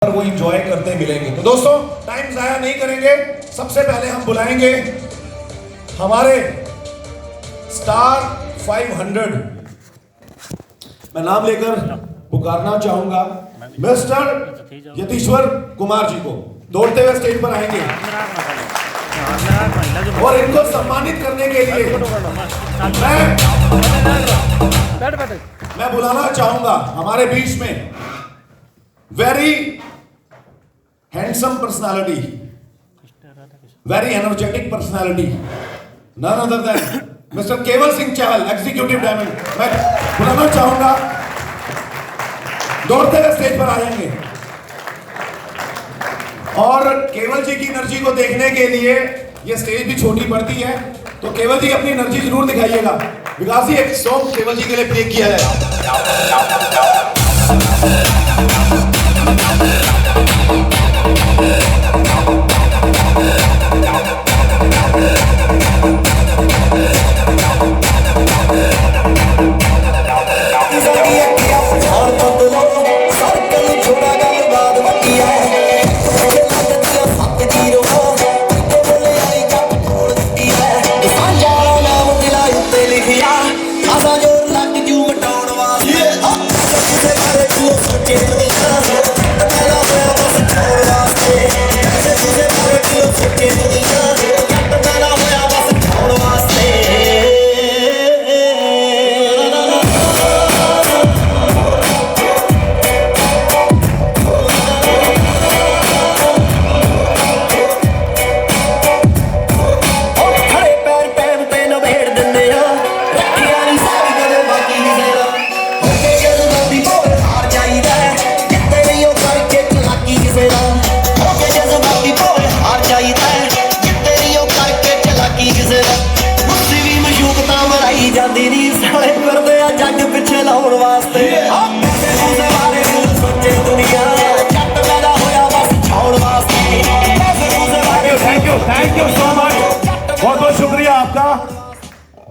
और वो इंजॉय करते मिलेंगे। तो दोस्तों टाइम जाया नहीं करेंगे, सबसे पहले हम बुलाएंगे हमारे स्टार 500। मैं नाम लेकर पुकारना चाहूंगा मिस्टर यतीश्वर कुमार जी को। दौड़ते हुए स्टेज पर आएंगे और इनको सम्मानित करने के लिए मैं बुलाना चाहूंगा हमारे बीच में very handsome personality, very energetic personality, none other than mister Kewal Singh चहल, एग्जीक्यूटिव डायमंड। मैं बुलाना चाहूंगा, दौड़ते हुए स्टेज पर आ जाएंगे। और केवल जी की एनर्जी को देखने के लिए ये स्टेज भी छोटी पड़ती है, तो केवल जी अपनी एनर्जी जरूर दिखाइएगा। विकास जी एक सॉन्ग केवल जी के लिए प्ले किया जाए।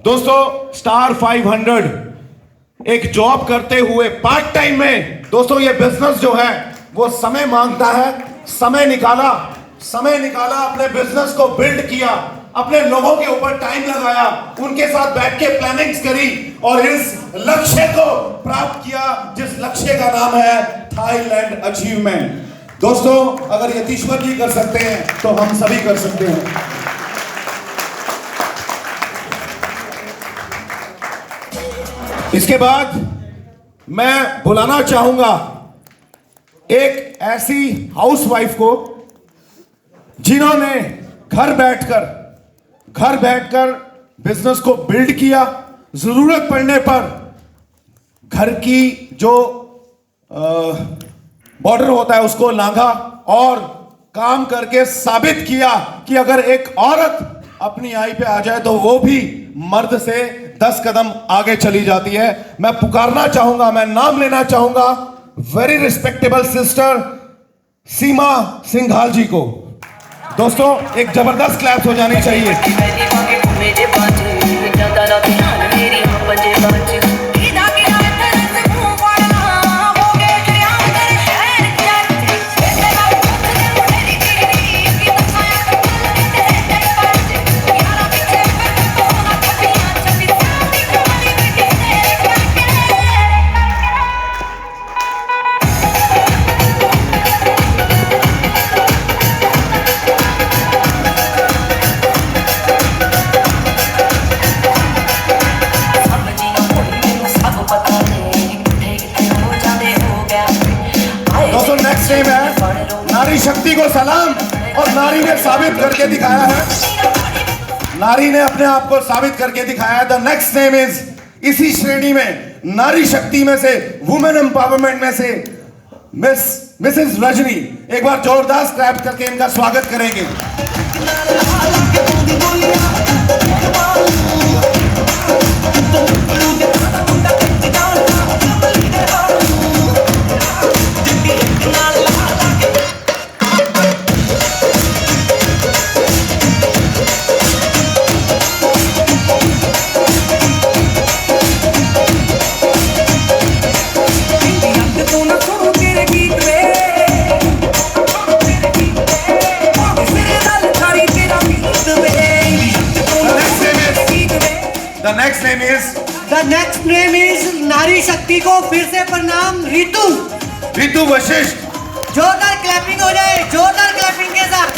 दोस्तों स्टार 500 एक जॉब करते हुए पार्ट टाइम में, दोस्तों ये बिजनेस जो है वो समय मांगता है। समय निकाला अपने बिजनेस को बिल्ड किया, अपने लोगों के ऊपर टाइम लगाया, उनके साथ बैठ के प्लानिंग्स करी और इस लक्ष्य को प्राप्त किया जिस लक्ष्य का नाम है थाईलैंड अचीवमेंट। दोस्तों अगर यतीश्वर जी कर सकते हैं तो हम सभी कर सकते हैं। इसके बाद मैं बुलाना चाहूंगा एक ऐसी हाउसवाइफ को जिन्होंने घर बैठकर बिजनेस को बिल्ड किया, जरूरत पड़ने पर घर की जो बॉर्डर होता है उसको लांघा और काम करके साबित किया कि अगर एक औरत अपनी आई पे आ जाए तो वो भी मर्द से 10 कदम आगे चली जाती है। मैं पुकारना चाहूंगा, मैं नाम लेना चाहूंगा वेरी रिस्पेक्टेबल सिस्टर सीमा सिंघाल जी को। दोस्तों एक जबरदस्त क्लैप्स हो जानी चाहिए। नारी शक्ति को सलाम। और नारी ने साबित करके दिखाया है, नारी ने अपने आप को साबित करके दिखाया है। द नेक्स्ट नेम इज, इसी श्रेणी में नारी शक्ति में से, वुमेन एम्पावरमेंट में से मिसेस रजनी। एक बार जोरदार क्लैप करके इनका स्वागत करेंगे। तो ना सुनो तेरे गीत रे नेक्स्ट नेम इज नारी शक्ति को फिर से प्रणाम, रितु। रितु वशिष्ठ। जोरदार क्लैपिंग हो जाए, जोरदार क्लैपिंग के साथ।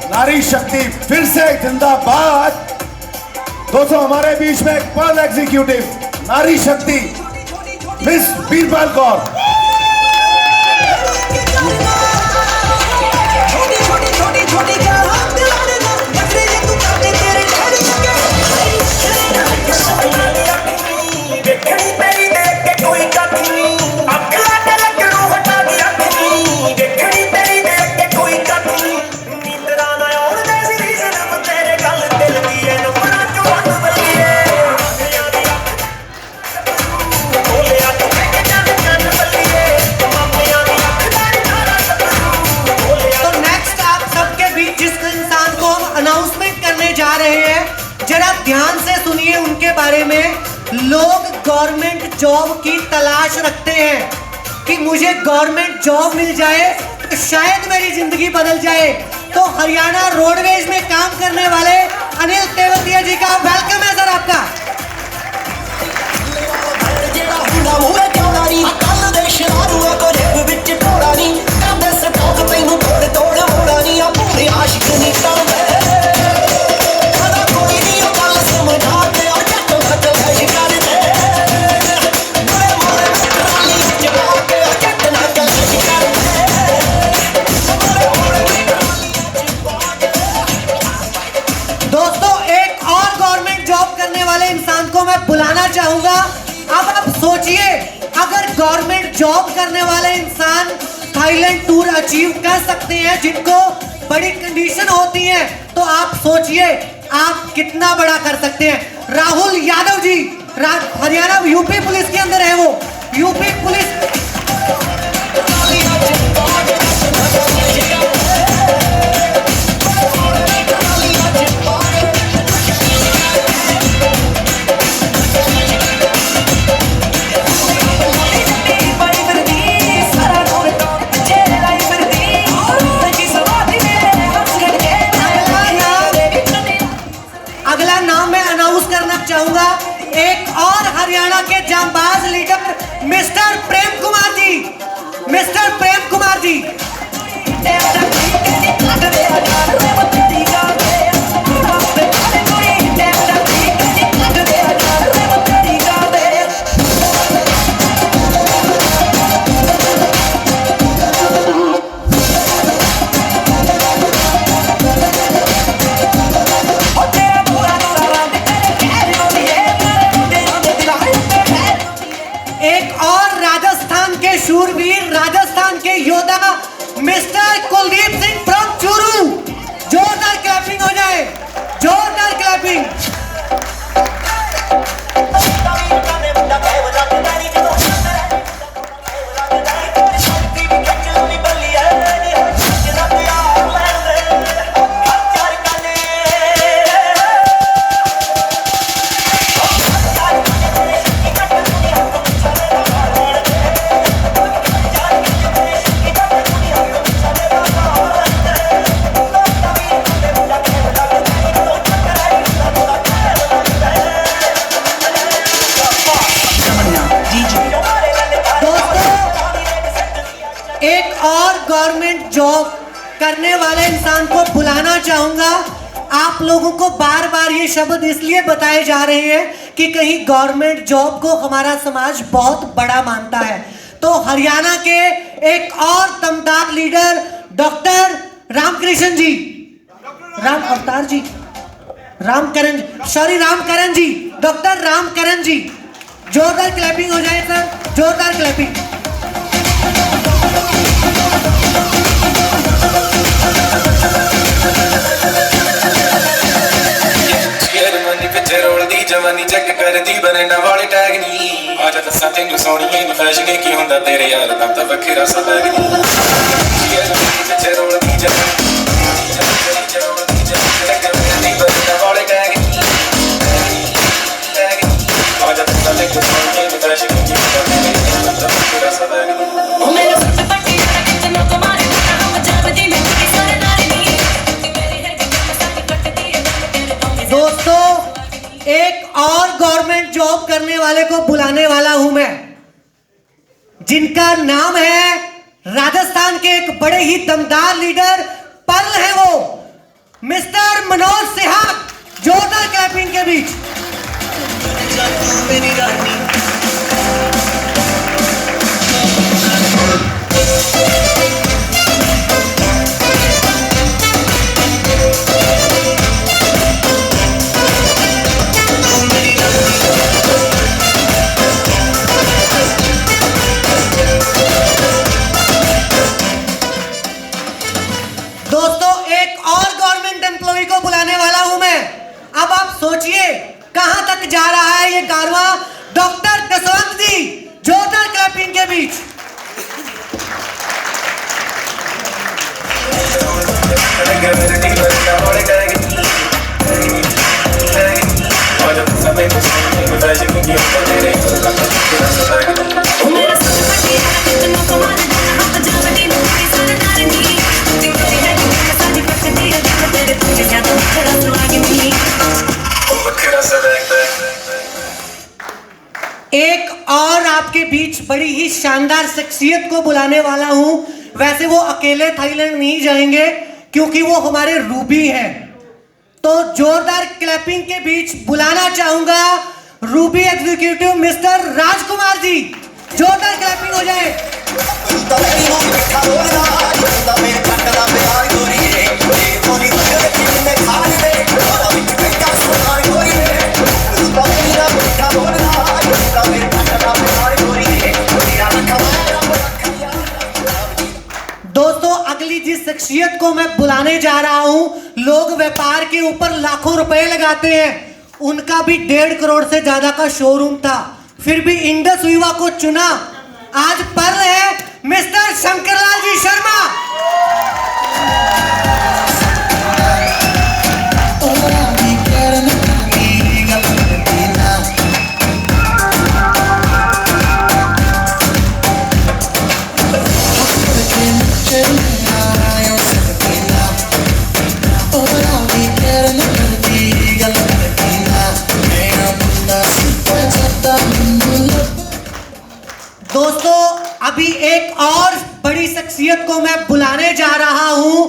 नारी शक्ति फिर से जिंदाबाद। दोस्तों हमारे बीच में एक पर्ल एग्जीक्यूटिव नारी शक्ति मिस बीरबल कौर। जरा ध्यान से सुनिए उनके बारे में। लोग गवर्नमेंट जॉब की तलाश रखते हैं कि मुझे गवर्नमेंट जॉब मिल जाए तो शायद मेरी जिंदगी बदल जाए। तो हरियाणा रोडवेज में काम करने वाले अनिल तेवतिया जी का वेलकम है सर आपका। बुलाना चाहूंगा। अब आप सोचिए, अगर गवर्नमेंट जॉब करने वाले इंसान थाईलैंड टूर अचीव कर सकते हैं जिनको बड़ी कंडीशन होती है, तो आप सोचिए आप कितना बड़ा कर सकते हैं। राहुल यादव जी हरियाणा यूपी पुलिस के अंदर है, वो यूपी पुलिस। चाहूंगा एक और हरियाणा के जांबाज leader mister Prem Kumar ji, mister Prem Kumar ji. शूरवीर राजस्थान के योद्धा मिस्टर कुलदीप सिंह फ्रॉम चूरू। जोरदार क्लैपिंग हो जाए, जोरदार क्लैपिंग। गवर्नमेंट जॉब करने वाले इंसान को बुलाना चाहूंगा। आप लोगों को बार बार ये शब्द इसलिए बताए जा रहे हैं कि कहीं गवर्नमेंट जॉब को हमारा समाज बहुत बड़ा मानता है। तो हरियाणा के एक और दमदार लीडर डॉक्टर रामकृष्ण जी, राम अवतार जी, रामकरण, सॉरी रामकरण जी, डॉक्टर रामकरण जी। जोरदार क्लैपिंग हो जाए सर, जोरदार क्लैपिंग। जवानी आज दसा तेनू सोनिए फैशन की हुंदा तेरे यार दा तां वखेरा सा बैग ये पिछे रोलदी जा आज दसा तेनू सोनिए फैशन की हुंदा तेरे यार दा वखेरा सा बैग ओ मेरे सट पट्टी कितनो तुम्हारे हम जानदी मैं की सरदारी नी मेरी है कि सारी कटती है तेरे तो दोस्तों, एक और गवर्नमेंट जॉब करने वाले को बुलाने वाला हूं मैं, जिनका नाम है राजस्थान के एक बड़े ही दमदार लीडर, पर्ल है वो, मिस्टर मनोज सिहाग। जोरदार क्लैपिंग के बीच। दोस्तों, एक और गवर्नमेंट एम्प्लॉय को बुलाने वाला हूं मैं। अब आप सोचिए कहां तक जा रहा है ये कारवां। डॉक्टर जसवंत जी, जोरदार क्लैपिंग के बीच। ओ मेरे सट पट्टी कितनो तुम्हारे हम जानदी मैं की सरदारी नी मेरी है कि सारी कटती है तेरे तो ज्यादा वखेरा सुहागी नी वखेरा सा बैग एक और आपके बीच बड़ी ही शानदार शख्सियत को बुलाने वाला हूं। वैसे वो अकेले थाईलैंड नहीं जाएंगे क्योंकि वो हमारे रूबी हैं। तो जोरदार क्लैपिंग के बीच बुलाना चाहूंगा Ruby executive mister Rajkumar ji. जोरदार क्लैपिंग हो जाए। दोस्तों, अगली जिस शख्सियत को मैं बुलाने जा रहा हूं, लोग व्यापार के ऊपर लाखों रुपए लगाते हैं। उनका भी 1.5 करोड़ से ज्यादा का शोरूम था, फिर भी इंडस विवा को चुना। आज पर्ल है मिस्टर शंकरलाल जी शर्मा। दोस्तों, अभी एक और बड़ी शख्सियत को मैं बुलाने जा रहा हूं,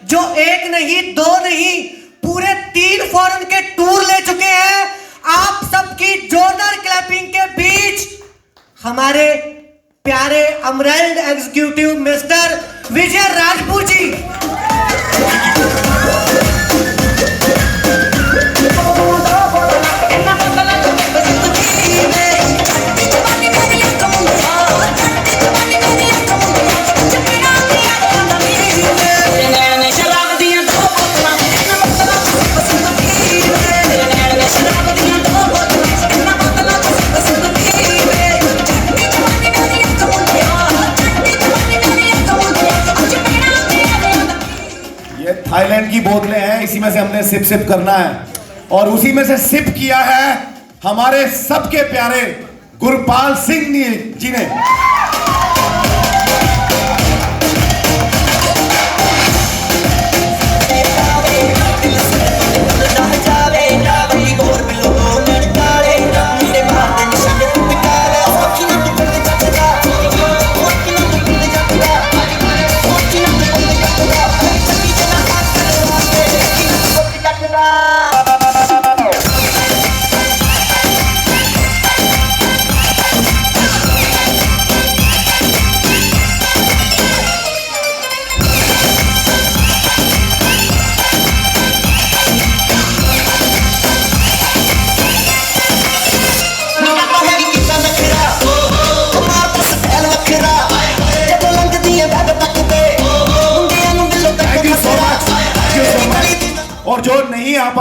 जो एक नहीं, दो नहीं, पूरे 3 फॉरेन के टूर ले चुके हैं। आप सबकी जोरदार क्लैपिंग के बीच हमारे प्यारे अमरेल्ड एग्जीक्यूटिव मिस्टर विजय राजपूत जी। थाईलैंड की बोतलें हैं, इसी में से हमने सिप सिप करना है। और उसी में से सिप किया है हमारे सबके प्यारे गुरपाल सिंह जी ने।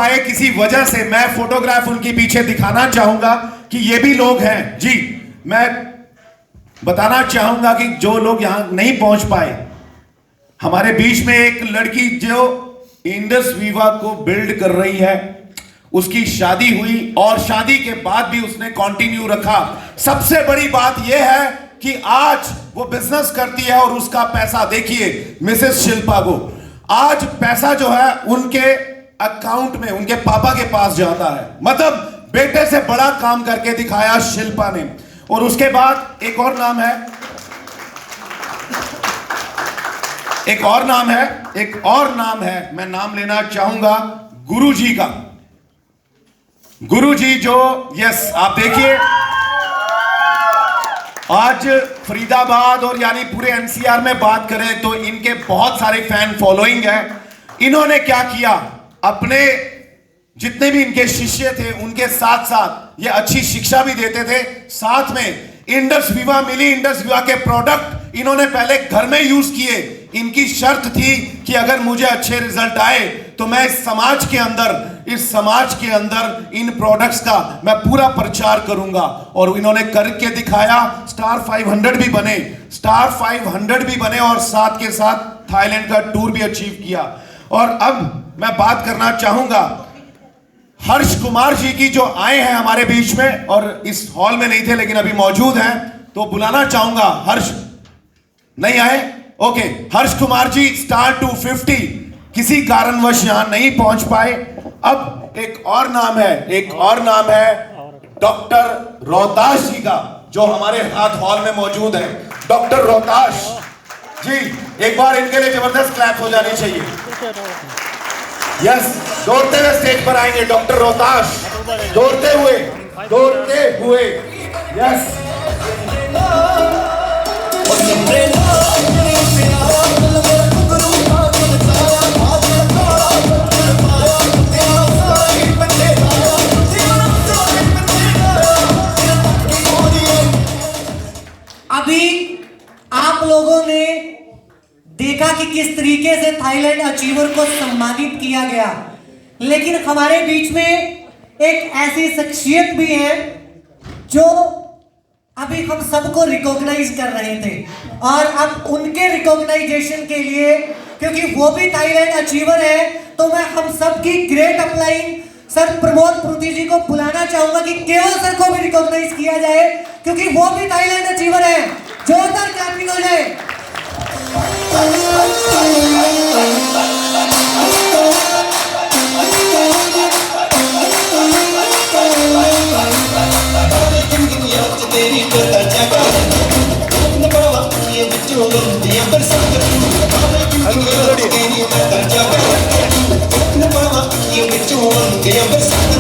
पाए किसी वजह से, मैं फोटोग्राफ उनके पीछे दिखाना चाहूंगा कि ये भी लोग हैं जी। मैं बताना चाहूंगा कि जो लोग यहां नहीं पहुंच पाए, हमारे बीच में एक लड़की जो इंडस वीवा को बिल्ड कर रही है, उसकी शादी हुई और शादी के बाद भी उसने कंटिन्यू रखा। सबसे बड़ी बात यह है कि आज वो बिजनेस करती है और उसका पैसा देखिए मिसेस शिल्पा को, आज पैसा जो है उनके अकाउंट में उनके पापा के पास जाता है। मतलब बेटे से बड़ा काम करके दिखाया शिल्पा ने। और उसके बाद एक और नाम है, एक और नाम है, मैं नाम लेना चाहूंगा गुरुजी का। गुरुजी जो, यस, आप देखिए आज फरीदाबाद और यानी पूरे एनसीआर में बात करें तो इनके बहुत सारे फैन फॉलोइंग है। इन्होंने क्या किया, अपने जितने भी इनके शिष्य थे उनके साथ साथ ये अच्छी शिक्षा भी देते थे, साथ में इंडस वीवा, मिली इंडस वीवा के प्रोडक्ट इन्होंने पहले घर में यूज किए। इनकी शर्त थी कि अगर मुझे अच्छे रिजल्ट आए तो मैं इस समाज के अंदर इन प्रोडक्ट्स का मैं पूरा प्रचार करूंगा। और इन्होंने करके दिखाया, स्टार 500 भी बने और साथ के साथ थाईलैंड का टूर भी अचीव किया। और अब मैं बात करना चाहूंगा हर्ष कुमार जी की, जो आए हैं हमारे बीच में और इस हॉल में नहीं थे लेकिन अभी मौजूद हैं, तो बुलाना चाहूंगा। हर्ष नहीं आए, ओके। हर्ष कुमार जी स्टार 250 किसी कारणवश यहां नहीं पहुंच पाए। अब एक और नाम है डॉक्टर रोहताश जी का, जो हमारे हाथ हॉल में मौजूद है। डॉक्टर रोहताश जी, एक बार इनके लिए जबरदस्त क्लैप हो जानी चाहिए। यस, दौड़ते हुए स्टेज पर आएंगे डॉक्टर रोहताश, दौड़ते हुए। यस, अभी आप लोगों ने देखा कि किस तरीके से थाईलैंड अचीवर को सम्मानित किया गया, लेकिन हमारे बीच में एक ऐसी शख्सियत भी है जो अभी हम सबको रिकॉग्नाइज कर रहे थे। और अब उनके रिकॉग्नाइजेशन के लिए, क्योंकि वो भी थाईलैंड अचीवर है, तो मैं हम सबकी ग्रेट अपलाइन सर प्रमोद पृथ्वी जी को बुलाना चाहूंगा कि केवल सर को भी रिकॉग्नाइज किया जाए, क्योंकि वो भी थाईलैंड अचीवर है। जोरदार क्लैपिंग हो जाए। I'm